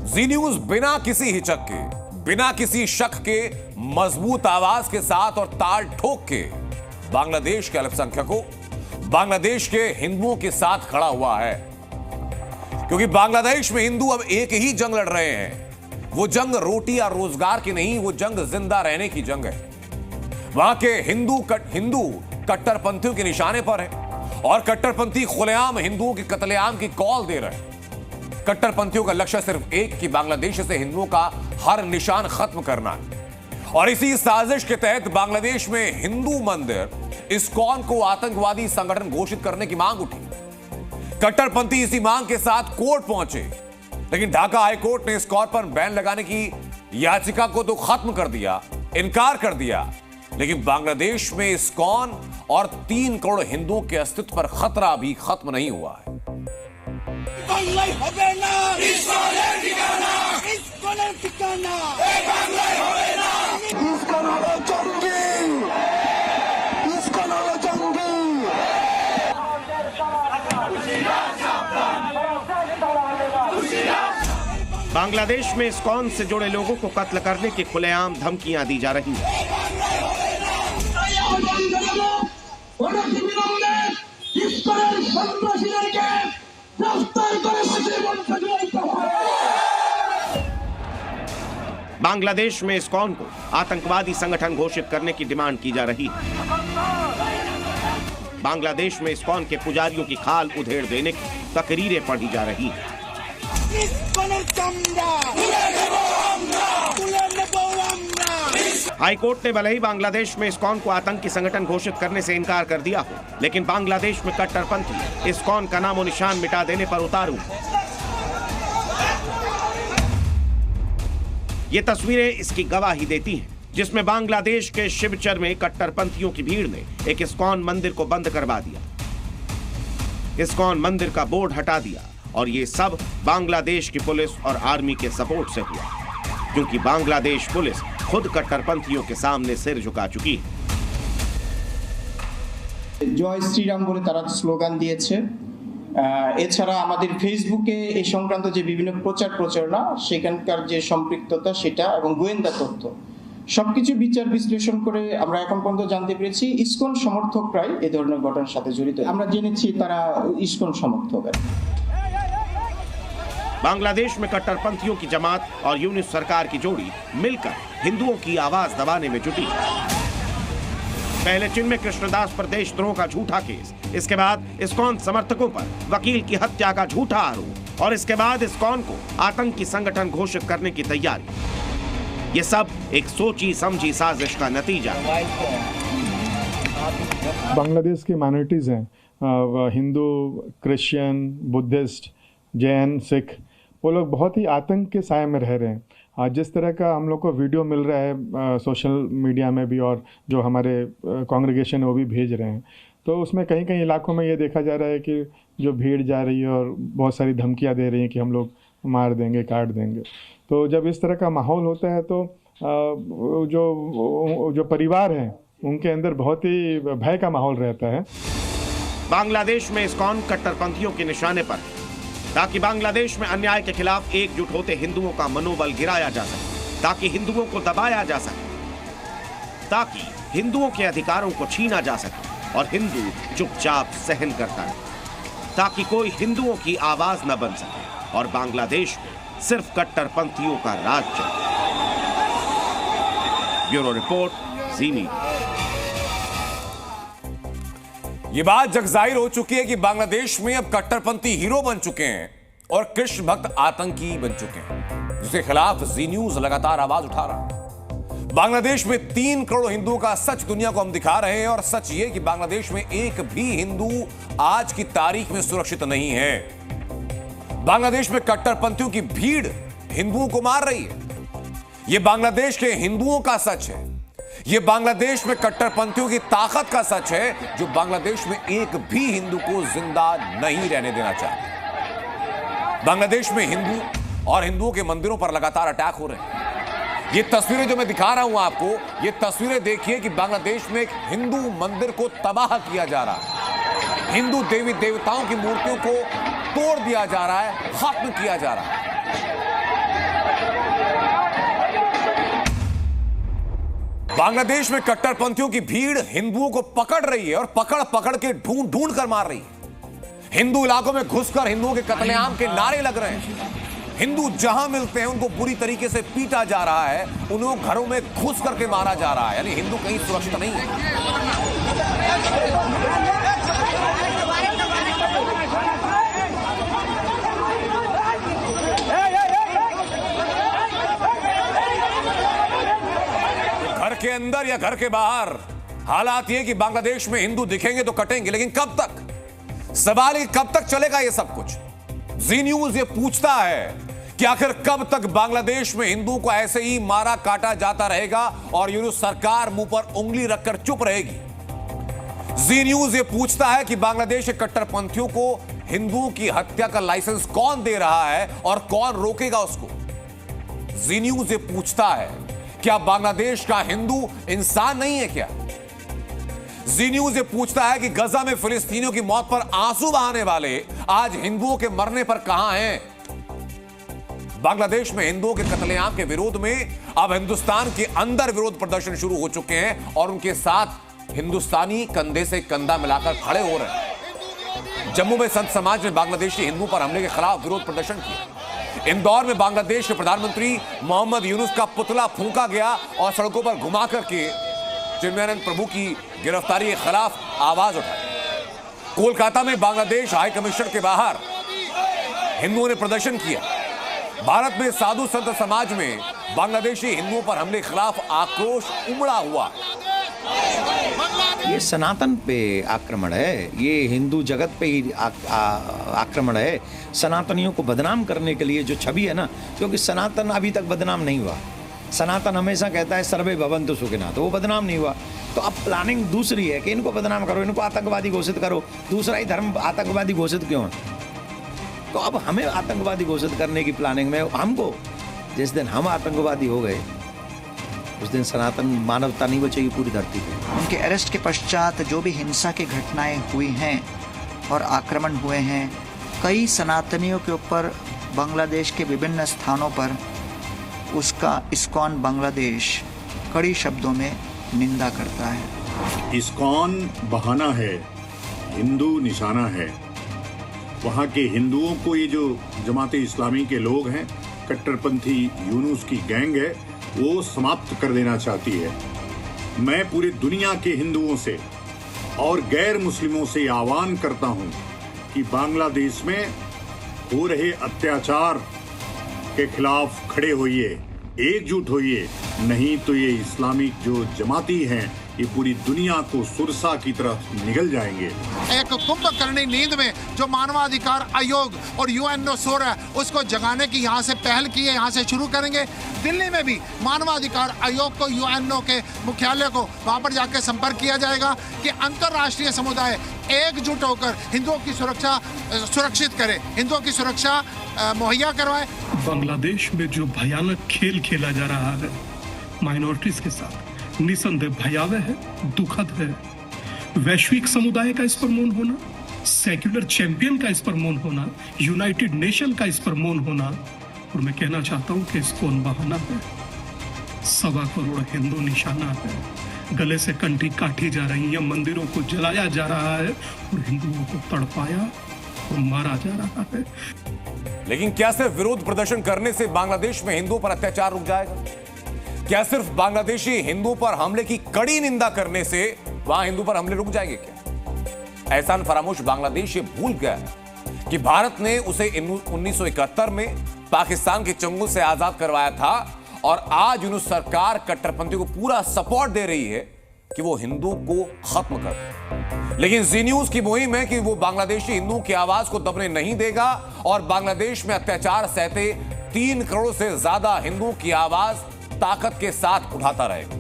जी news बिना किसी हिचक के, बिना किसी शक के, मजबूत आवाज के साथ और ताल ठोक के बांग्लादेश के अल्पसंख्यकों, बांग्लादेश के हिंदुओं के साथ खड़ा हुआ है। क्योंकि बांग्लादेश में हिंदू अब एक ही जंग लड़ रहे हैं। वो जंग रोटी या रोजगार की नहीं, वो जंग जिंदा रहने की जंग है। वहां के हिंदू कट्टरपंथियों के निशाने पर है और कट्टरपंथी खुलेआम हिंदुओं के कत्लेआम की कॉल दे रहे हैं। कट्टरपंथियों का लक्ष्य सिर्फ एक कि बांग्लादेश से हिंदुओं का हर निशान खत्म करना है। और इसी साजिश के तहत बांग्लादेश में हिंदू मंदिर इस्कॉन को आतंकवादी संगठन घोषित करने की मांग उठी। कट्टरपंथी इसी मांग के साथ कोर्ट पहुंचे, लेकिन ढाका हाईकोर्ट ने इस्कॉन पर बैन लगाने की याचिका को तो खत्म कर दिया, इनकार कर दिया। लेकिन बांग्लादेश में इस्कॉन और 3 करोड़ हिंदुओं के अस्तित्व पर खतरा भी खत्म नहीं हुआ है। बांग्लादेश में इस्कॉन से जुड़े लोगों को कत्ल करने की खुलेआम धमकियां दी जा रही हैं। बांग्लादेश में इस्कॉन को आतंकवादी संगठन घोषित करने की डिमांड की जा रही है। बांग्लादेश में इस्कॉन के पुजारियों की खाल उधेड़ देने की तकरीरें पढ़ी जा रही हैं। हाईकोर्ट ने भले ही बांग्लादेश में इस्कॉन को आतंकी संगठन घोषित करने से इनकार कर दिया हो, लेकिन बांग्लादेश में कट्टरपंथी इस्कॉन का नामो निशान मिटा देने पर उतारू। ये तस्वीरें इसकी गवाही देती हैं, जिसमें बांग्लादेश के शिवचर में कट्टरपंथियों की भीड़ ने एक इस्कॉन मंदिर को बंद करवा दिया, इस्कॉन मंदिर का बोर्ड हटा दिया। और ये सब बांग्लादेश की पुलिस और आर्मी के सपोर्ट से हुआ, क्योंकि बांग्लादेश पुलिस खुद कट्टरपंथियों के सामने सिर झुका चुकी है। জয় শ্রীরাম বলে তারা স্লোগান দিয়েছে। এছাড়া আমাদের ফেসবুকে এই সংক্রান্ত যে বিভিন্ন প্রচারণা, সেখানকার যে সম্পৃক্ততা সেটা এবং গোয়েন্দা তথ্য সবকিছু বিচার বিশ্লেষণ করে আমরা এখন পর্যন্ত জানতে পেরেছি ইসকন সমর্থকরাই এই ধরনের ঘটনার সাথে জড়িত। আমরা জেনেছি তারা ইসকন সমর্থক। बांग्लादेश में कट्टरपंथियों की जमात और यूनिस सरकार की जोड़ी मिलकर हिंदुओं की आवाज दबाने में जुटी। पहले चिन्मय कृष्णदास पर देशद्रोह का झूठा केस, इसके बाद इस्कॉन समर्थकों पर वकील की हत्या का झूठा आरोप और इसके बाद इस्कॉन को आतंकी संगठन घोषित करने की तैयारी। ये सब एक सोची समझी साजिश का नतीजा है। बांग्लादेश की माइनॉरिटीज हैं, हिंदू, क्रिश्चियन, बुद्धिस्ट, जैन, सिख, वो लोग बहुत ही आतंक के साए में रह रहे हैं। जिस तरह का हम लोग को वीडियो मिल रहा है सोशल मीडिया में भी, और जो हमारे कांग्रेगेशन है वो भी भेज रहे हैं, तो उसमें कहीं कहीं इलाकों में ये देखा जा रहा है कि जो भीड़ जा रही है और बहुत सारी धमकियां दे रही हैं कि हम लोग मार देंगे, काट देंगे। तो जब इस तरह का माहौल होता है तो जो परिवार हैं उनके अंदर बहुत ही भय का माहौल रहता है। बांग्लादेश में इस्कॉन कट्टरपंथियों के निशाने पर, ताकि बांग्लादेश में अन्याय के खिलाफ एकजुट होते हिंदुओं का मनोबल गिराया जा सके, ताकि हिंदुओं को दबाया जा सके, ताकि हिंदुओं के अधिकारों को छीना जा सके और हिंदू चुपचाप सहन करता रहे, ताकि कोई हिंदुओं की आवाज न बन सके और बांग्लादेश में सिर्फ कट्टरपंथियों का राज चले। ब्यूरो रिपोर्ट, जी न्यूज़। ये बात जगजाहिर हो चुकी है कि बांग्लादेश में अब कट्टरपंथी हीरो बन चुके हैं और कृष्ण भक्त आतंकी बन चुके हैं, जिसके खिलाफ जी न्यूज लगातार आवाज उठा रहा है। बांग्लादेश में 3 करोड़ हिंदुओं का सच दुनिया को हम दिखा रहे हैं, और सच ये कि बांग्लादेश में एक भी हिंदू आज की तारीख में सुरक्षित नहीं है। बांग्लादेश में कट्टरपंथियों की भीड़ हिंदुओं को मार रही है। यह बांग्लादेश के हिंदुओं का सच है। यह बांग्लादेश में कट्टरपंथियों की ताकत का सच है, जो बांग्लादेश में एक भी हिंदू को जिंदा नहीं रहने देना चाहते। बांग्लादेश में हिंदू और हिंदुओं के मंदिरों पर लगातार अटैक हो रहे हैं। ये तस्वीरें जो मैं दिखा रहा हूं आपको, ये तस्वीरें देखिए कि बांग्लादेश में एक हिंदू मंदिर को तबाह किया जा रहा है। हिंदू देवी देवताओं की मूर्तियों को तोड़ दिया जा रहा है, खत्म किया जा रहा है। बांग्लादेश में कट्टरपंथियों की भीड़ हिंदुओं को पकड़ रही है और पकड़ पकड़ के ढूंढ ढूंढ कर मार रही है। हिंदू इलाकों में घुसकर हिंदुओं के कत्लेआम के नारे लग रहे हैं। हिंदू जहां मिलते हैं उनको बुरी तरीके से पीटा जा रहा है, उन्हें घरों में घुस करके मारा जा रहा है। यानी हिंदू कहीं सुरक्षित नहीं है। घर के अंदर या घर के बाहर हालात ये कि बांग्लादेश में हिंदू दिखेंगे तो कटेंगे, लेकिन कब तक? सवाल है कब तक चलेगा ये सब कुछ? जी न्यूज ये पूछता है कि आखिर कब तक बांग्लादेश में हिंदुओं को ऐसे ही मारा काटा जाता रहेगा और यूनुस सरकार मुंह पर उंगली रखकर चुप रहेगी। जी न्यूज ये पूछता है कि बांग्लादेश के कट्टरपंथियों को हिंदुओं की हत्या का लाइसेंस कौन दे रहा है और कौन रोकेगा उसको? जी न्यूज ये पूछता है क्या बांग्लादेश का हिंदू इंसान नहीं है क्या? जी न्यूज ये पूछता है कि गजा में फिलिस्तीनियों की मौत पर आंसू बहाने वाले आज हिंदुओं के मरने पर कहां हैं? बांग्लादेश में हिंदुओं के कत्लेआम के विरोध में अब हिंदुस्तान के अंदर विरोध प्रदर्शन शुरू हो चुके हैं और उनके साथ हिंदुस्तानी कंधे से कंधा मिलाकर खड़े हो रहे हैं। जम्मू में संत समाज ने बांग्लादेशी हिंदुओं पर हमले के खिलाफ विरोध प्रदर्शन किया। इंदौर में बांग्लादेश के प्रधानमंत्री मोहम्मद यूनुस का पुतला फूंका गया और सड़कों पर घुमा करके चिन्मयानंद प्रभु की गिरफ्तारी के खिलाफ आवाज उठाई। कोलकाता में बांग्लादेश हाई कमिश्नर के बाहर हिंदुओं ने प्रदर्शन किया। भारत में साधु संत समाज में बांग्लादेशी हिंदुओं पर हमले के खिलाफ आक्रोश उमड़ा हुआ। ये सनातन पे आक्रमण है, ये हिंदू जगत पे ही आक्रमण है। सनातनियों को बदनाम करने के लिए जो छवि है ना, क्योंकि सनातन अभी तक बदनाम नहीं हुआ। सनातन हमेशा कहता है सर्वे भवन्तु सुखिनः, तो वो बदनाम नहीं हुआ। तो अब प्लानिंग दूसरी है कि इनको बदनाम करो, इनको आतंकवादी घोषित करो। दूसरा ही धर्म आतंकवादी घोषित क्यों है? तो अब हमें आतंकवादी घोषित करने की प्लानिंग में हमको, जिस दिन हम आतंकवादी हो गए उस दिन सनातन मानवता नहीं बचेगी पूरी धरती पे। उनके अरेस्ट के पश्चात जो भी हिंसा की घटनाएं हुई हैं और आक्रमण हुए हैं, कई सनातनियों के ऊपर बांग्लादेश के विभिन्न स्थानों पर उसका इस्कॉन बांग्लादेश कड़ी शब्दों में निंदा करता है। इस्कॉन बहाना है, हिंदू निशाना है। वहाँ के हिंदुओं को ये जो जमाते इस्लामी के लोग हैं, कट्टरपंथी यूनुस की गैंग है, वो समाप्त कर देना चाहती है। मैं पूरी दुनिया के हिंदुओं से और गैर मुस्लिमों से आह्वान करता हूँ कि बांग्लादेश में हो रहे अत्याचार के खिलाफ खड़े होइए, एकजुट होइए, नहीं तो ये इस्लामिक जो जमाती हैं ये पूरी दुनिया को सुरसा की तरफ निगल जाएंगे। एक कुंभकर्णी नींद में जो मानवाधिकार आयोग और यूएनओ सो रहा है, उसको जगाने की यहाँ से पहल की है, यहाँ से शुरू करेंगे। दिल्ली में भी मानवाधिकार आयोग को, यूएनओ के मुख्यालय को वहाँ पर जाकर संपर्क किया जाएगा कि अंतर्राष्ट्रीय समुदाय एकजुट होकर हिंदुओं की सुरक्षा सुरक्षित करे, हिंदुओं की सुरक्षा मुहैया करवाए। बांग्लादेश में जो भयानक खेल खेला जा रहा है माइनॉरिटीज के साथ, निसंदेह भयावह है, दुखद है। वैश्विक समुदाय का इस पर मौन होना, सेक्युलर चैंपियन का इस पर मौन होना, यूनाइटेड नेशन का इस पर मौन होना, और मैं कहना चाहता हूं कि इसको बहाना है। 1.25 करोड़ हिंदू निशाना है, गले से कंठी काटी जा रही है, मंदिरों को जलाया जा रहा है और हिंदुओं को तड़पाया और मारा जा रहा है। लेकिन क्या सिर्फ विरोध प्रदर्शन करने से बांग्लादेश में हिंदुओं पर अत्याचार रुक जाएगा? क्या सिर्फ बांग्लादेशी हिंदुओं पर हमले की कड़ी निंदा करने से वहां हिंदू पर हमले रुक जाएंगे क्या? एहसान फरामोश बांग्लादेश ये भूल गया है कि भारत ने उसे 1971 में पाकिस्तान के चंगुल से आजाद करवाया था और आज यूनुस सरकार कट्टरपंथियों को पूरा सपोर्ट दे रही है कि वो हिंदू को खत्म कर दे। लेकिन जी न्यूज की मुहिम है कि वो बांग्लादेशी हिंदुओं की आवाज को दबने नहीं देगा और बांग्लादेश में अत्याचार सहते 3 करोड़ से ज्यादा हिंदुओं की आवाज ताकत के साथ उठाता रहेगा।